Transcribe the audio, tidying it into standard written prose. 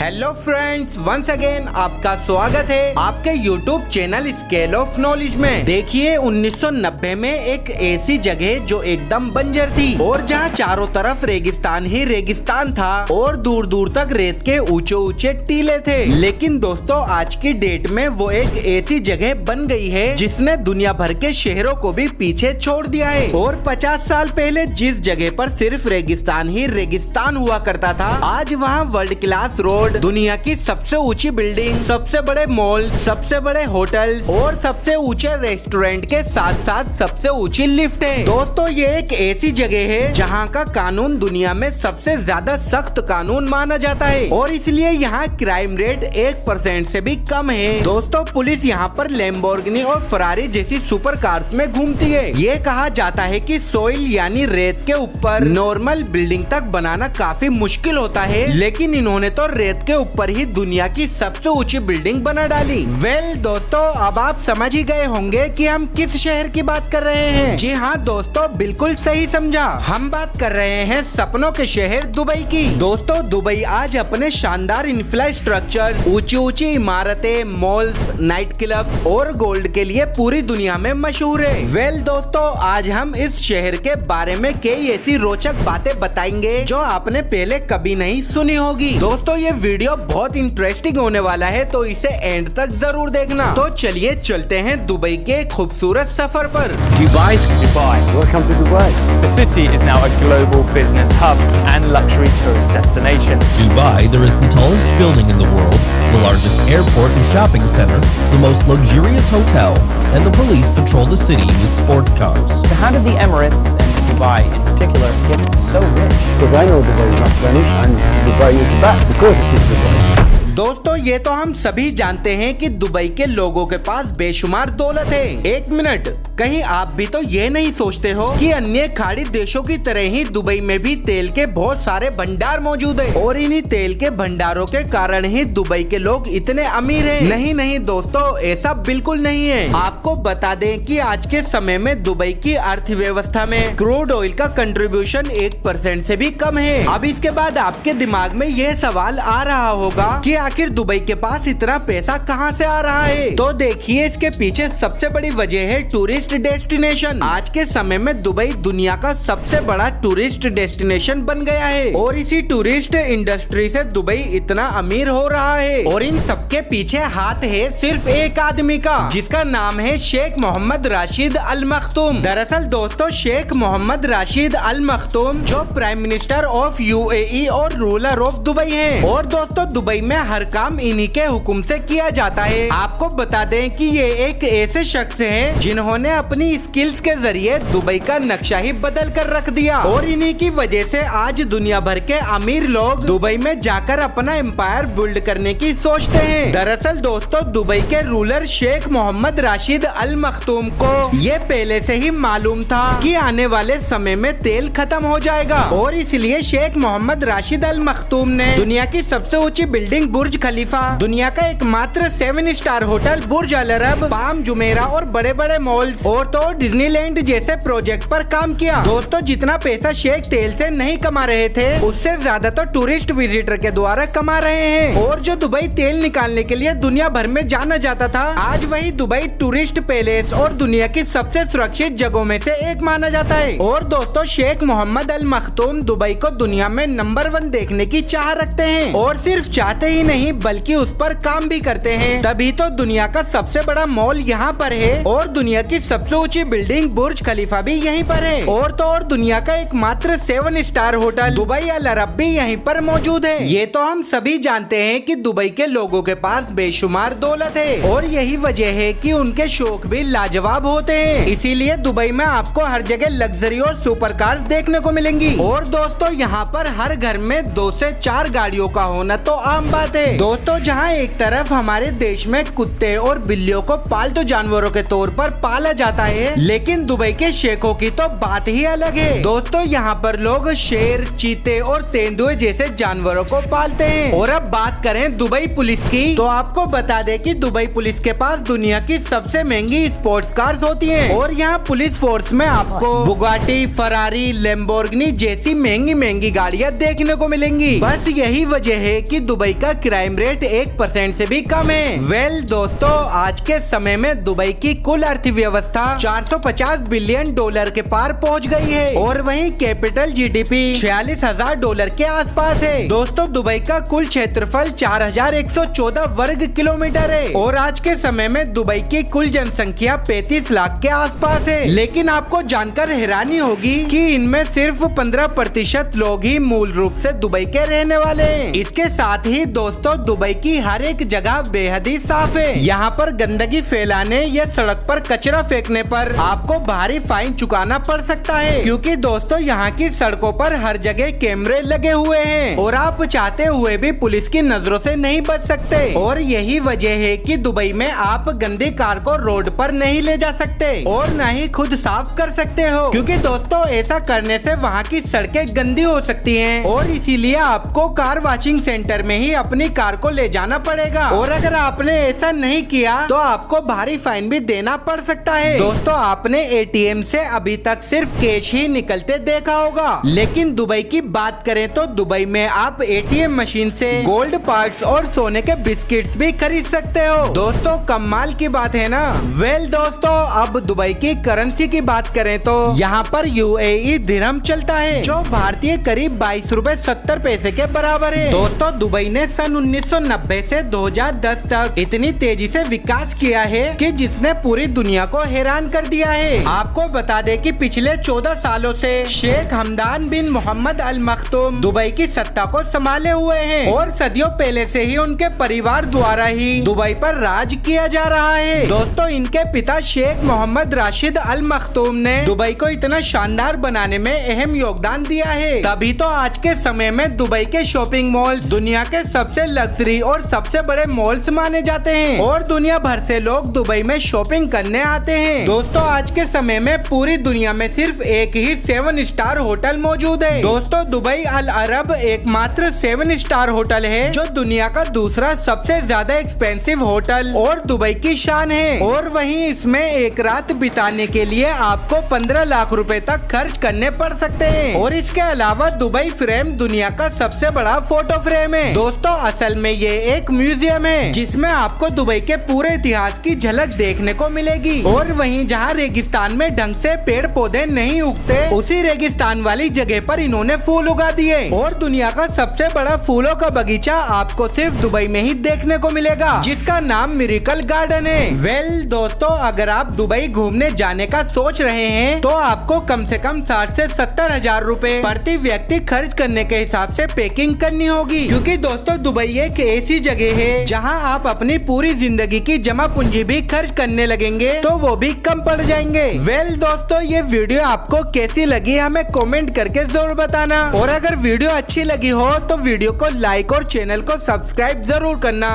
Hello friends, once again आपका स्वागत है आपके YouTube channel scale of knowledge में। देखिए 1990 में एक ऐसी जगह जो एकदम बंजर थी और जहाँ चारों तरफ रेगिस्तान ही रेगिस्तान था और दूर दूर तक रेत के ऊंचे ऊंचे टीले थे। लेकिन दोस्तों आज की डेट में वो एक ऐसी जगह बन गई है जिसने दुनिया भर के शहरों को भी पीछे छोड़ दिया है। और 50 साल पहले जिस जगह पर सिर्फ रेगिस्तान ही रेगिस्तान हुआ करता था, आज वहाँ वर्ल्ड क्लास रोड, दुनिया की सबसे ऊंची बिल्डिंग, सबसे बड़े मॉल, सबसे बड़े होटल और सबसे ऊंचे रेस्टोरेंट के साथ साथ सबसे ऊंची लिफ्ट है। दोस्तों ये एक ऐसी जगह है जहाँ का कानून दुनिया में सबसे ज्यादा सख्त कानून माना जाता है और इसलिए यहाँ क्राइम रेट 1% से भी कम है। दोस्तों पुलिस यहाँ पर लैम्बोर्गिनी और फरारी जैसी सुपर कार्स में घूमती है। ये कहा जाता है कि सोइल यानी रेत के ऊपर नॉर्मल बिल्डिंग तक बनाना काफी मुश्किल होता है, लेकिन इन्होंने तो रेत के ऊपर ही दुनिया की सबसे ऊंची बिल्डिंग बना डाली। दोस्तों अब आप समझ ही गए होंगे कि हम किस शहर की बात कर रहे हैं। जी हाँ दोस्तों, बिल्कुल सही समझा, हम बात कर रहे हैं सपनों के शहर दुबई की। दोस्तों दुबई आज अपने शानदार इंफ्रास्ट्रक्चर, ऊंची ऊंची इमारतें, मॉल्स, नाइट क्लब और गोल्ड के लिए पूरी दुनिया में मशहूर है। दोस्तों आज हम इस शहर के बारे में कई ऐसी रोचक बातें बताएंगे जो आपने पहले कभी नहीं सुनी होगी। दोस्तों ये वीडियो बहुत इंटरेस्टिंग होने वाला है, तो इसे एंड तक जरूर देखना। तो चलिए चलते हैं दुबई के खूबसूरत सफर पर। Dubai. Welcome to Dubai. The city is now a global business hub and luxury tourist destination. Dubai, there is the tallest building in the world, the largest airport and shopping center, the most luxurious hotel, and the police patrol the city with sports cars. So how did the Emirates and Dubai in particular get so rich? Because I know Dubai is not Spanish and Dubai is bad because it is Dubai. दोस्तों ये तो हम सभी जानते हैं कि Dubai के लोगों के पास बेशुमार दौलत है। एक मिनट, कहीं आप भी तो ये नहीं सोचते हो कि अन्य खाड़ी देशों की तरह ही दुबई में भी तेल के बहुत सारे भंडार मौजूद है और इन्हीं तेल के भंडारों के कारण ही दुबई के लोग इतने अमीर हैं। नहीं दोस्तों, ऐसा बिल्कुल नहीं है। आपको बता दें कि आज के समय में दुबई की अर्थव्यवस्था में क्रूड ऑयल का कंट्रीब्यूशन 1% से भी कम है। अब इसके बाद आपके दिमाग में यह सवाल आ रहा होगा कि आखिर दुबई के पास इतना पैसा कहां से आ रहा है। तो देखिए इसके पीछे सबसे बड़ी वजह है टूरिस्ट डेस्टिनेशन। आज के समय में दुबई दुनिया का सबसे बड़ा टूरिस्ट डेस्टिनेशन बन गया है और इसी टूरिस्ट इंडस्ट्री से दुबई इतना अमीर हो रहा है। और इन सबके पीछे हाथ है सिर्फ एक आदमी का, जिसका नाम है शेख मोहम्मद राशिद अल मखतूम। दरअसल दोस्तों शेख मोहम्मद राशिद अल मखतूम जो प्राइम मिनिस्टर ऑफ यूएई और रूलर ऑफ दुबई है। और दोस्तों दुबई में हर काम इन्हीं के हुक्म से किया जाता है। आपको बता दें कि ये एक ऐसे शख्स हैं जिन्होंने अपनी स्किल्स के जरिए दुबई का नक्शा ही बदल कर रख दिया और इन्हीं की वजह से आज दुनिया भर के अमीर लोग दुबई में जाकर अपना एम्पायर बिल्ड करने की सोचते हैं। दरअसल दोस्तों दुबई के रूलर शेख मोहम्मद राशिद अल मखतूम को ये पहले से ही मालूम था कि आने वाले समय में तेल खत्म हो जाएगा और इसलिए शेख मोहम्मद राशिद अल मखतूम ने दुनिया की सबसे ऊंची बिल्डिंग बुर्ज खलीफा, दुनिया का एकमात्र 7 स्टार होटल बुर्ज अल अरब, पाम जुमेरा और बड़े बड़े मॉल्स और तो डिज्नीलैंड जैसे प्रोजेक्ट पर काम किया। दोस्तों जितना पैसा शेख तेल से नहीं कमा रहे थे उससे ज्यादा तो टूरिस्ट विजिटर के द्वारा कमा रहे हैं। और जो दुबई तेल निकालने के लिए दुनिया भर में जाना जाता था, आज वही दुबई टूरिस्ट पैलेस और दुनिया की सबसे सुरक्षित जगहों में से एक माना जाता है। और दोस्तों शेख मोहम्मद अल मखतूम दुबई को दुनिया में नंबर 1 देखने की चाह रखते हैं और सिर्फ चाहते ही नहीं बल्कि उस पर काम भी करते हैं। तभी तो दुनिया का सबसे बड़ा मॉल यहाँ पर है और दुनिया की सबसे ऊंची बिल्डिंग बुर्ज खलीफा भी यहीं पर है और तो और दुनिया का एकमात्र 7 स्टार होटल दुबई अल अरब भी यहीं पर मौजूद है। ये तो हम सभी जानते हैं कि दुबई के लोगों के पास बेशुमार दौलत है और यही वजह है कि उनके शौक भी लाजवाब होते हैं। इसीलिए दुबई में आपको हर जगह लग्जरी और सुपर कार्स देखने को मिलेंगी। और दोस्तों यहाँ पर हर घर में 2 से 4 गाड़ियों का होना तो आम बात है। दोस्तों जहाँ एक तरफ हमारे देश में कुत्ते और बिल्लियों को पालतू जानवरों के तौर पर पाला जाता है, लेकिन दुबई के शेखों की तो बात ही अलग है। दोस्तों यहाँ पर लोग शेर, चीते और तेंदुए जैसे जानवरों को पालते हैं। और अब बात करें दुबई पुलिस की, तो आपको बता दें कि दुबई पुलिस के पास दुनिया की सबसे महंगी स्पोर्ट्स कार्स होती हैं और यहाँ पुलिस फोर्स में आपको बुगाटी, फरारी, लैम्बोर्गिनी जैसी महंगी महंगी गाड़ियाँ देखने को मिलेंगी। बस यही वजह है कि दुबई का क्राइम रेट 1% से भी कम है। वेल दोस्तों, आज के समय में दुबई की कुल अर्थव्यवस्था 450 बिलियन डॉलर के पार पहुंच गई है और वहीं कैपिटल जीडीपी 46,000 डॉलर के आसपास है। दोस्तों, दुबई का कुल क्षेत्रफल 4114 वर्ग किलोमीटर है और आज के समय में दुबई की कुल जनसंख्या 35 लाख के आसपास है। लेकिन आपको जानकर हैरानी होगी कि इनमें सिर्फ 15% लोग ही मूल रूप से दुबई के रहने वाले हैं। इसके साथ ही दोस्तों, दुबई की हर एक जगह बेहद ही साफ है। यहाँ पर गंदगी फैलाने या सड़क पर कचरा फेंकने पर आपको भारी फाइन चुकाना पड़ सकता है, क्योंकि दोस्तों यहाँ की सड़कों पर हर जगह कैमरे लगे हुए हैं और आप चाहते हुए भी पुलिस की नजरों से नहीं बच सकते। और यही वजह है कि दुबई में आप गंदी कार को रोड पर नहीं ले जा सकते और न ही खुद साफ कर सकते हो, क्योंकि दोस्तों ऐसा करने से वहाँ की सड़कें गंदी हो सकती हैं और इसीलिए आपको कार वॉशिंग सेंटर में ही अपनी कार को ले जाना पड़ेगा। और अगर आपने ऐसा नहीं किया तो आपको भारी फाइन भी देना पड़ सकता है। दोस्तों, आपने एटीएम से अभी तक सिर्फ कैश ही निकलते देखा होगा, लेकिन दुबई की बात करें तो दुबई में आप एटीएम मशीन से गोल्ड पार्ट्स और सोने के बिस्किट्स भी खरीद सकते हो। दोस्तों, कमाल की बात है ना। वेल दोस्तों, अब दुबई की करेंसी की बात करें तो यहाँ पर यूएई दिरहम चलता है, जो भारतीय करीब 22 रुपए 70 पैसे के बराबर है। दोस्तों, दुबई ने सन 1990 से 2010 तक इतनी तेजी से विकास किया है कि जिसने पूरी दुनिया को हैरान कर दिया है। आपको बता दें कि पिछले 14 सालों से शेख हमदान बिन मोहम्मद अल मखदूम दुबई की सत्ता को संभाले हुए हैं और सदियों पहले से ही उनके परिवार द्वारा ही दुबई पर राज किया जा रहा है। दोस्तों, इनके पिता शेख मोहम्मद राशिद अल मखदूम ने दुबई को इतना शानदार बनाने में अहम योगदान दिया है। तभी तो आज के समय में दुबई के शॉपिंग मॉल्स दुनिया के सबसे लग्जरी और सबसे बड़े मॉल्स माने जाते हैं और दुनिया भर से लोग दुबई में शॉपिंग करने आते हैं। दोस्तों, आज के समय में पूरी दुनिया में सिर्फ एक ही 7 स्टार होटल मौजूद है। दोस्तों, दुबई अल अरब एकमात्र 7 स्टार होटल है जो दुनिया का दूसरा सबसे ज्यादा एक्सपेंसिव होटल और दुबई की शान है। और वहीं इसमें एक रात बिताने के लिए आपको 15 लाख रुपए तक खर्च करने पड़ सकते हैं। और इसके अलावा दुबई फ्रेम दुनिया का सबसे बड़ा फोटो फ्रेम है। दोस्तों, असल में ये एक म्यूजियम है जिसमें आपको दुबई के पूरे इतिहास की झलक देखने को मिलेगी। और वहीं जहाँ रेगिस्तान में ढंग से पेड़ पौधे नहीं उगते, उसी रेगिस्तान वाली जगह पर इन्होंने फूल उगा दिए और दुनिया का सबसे बड़ा फूलों का बगीचा आपको सिर्फ दुबई में ही देखने को मिलेगा, जिसका नाम मिरेकल गार्डन है। वेल दोस्तों, अगर आप दुबई घूमने जाने का सोच रहे हैं तो आपको कम से कम 60 से 70 हजार रूपए प्रति व्यक्ति खर्च करने के हिसाब से पैकिंग करनी होगी, क्योंकि दोस्तों दुबई एक ऐसी जगह है जहां आप अपनी पूरी जिंदगी की जमा पूंजी भी खर्च करने लगेंगे तो वो भी कम पड़ जाएंगे। वेल दोस्तों, ये वीडियो आपको कैसी लगी हमें कमेंट करके जरूर बताना और अगर वीडियो अच्छी लगी हो तो वीडियो को लाइक और चैनल को सब्सक्राइब जरूर करना।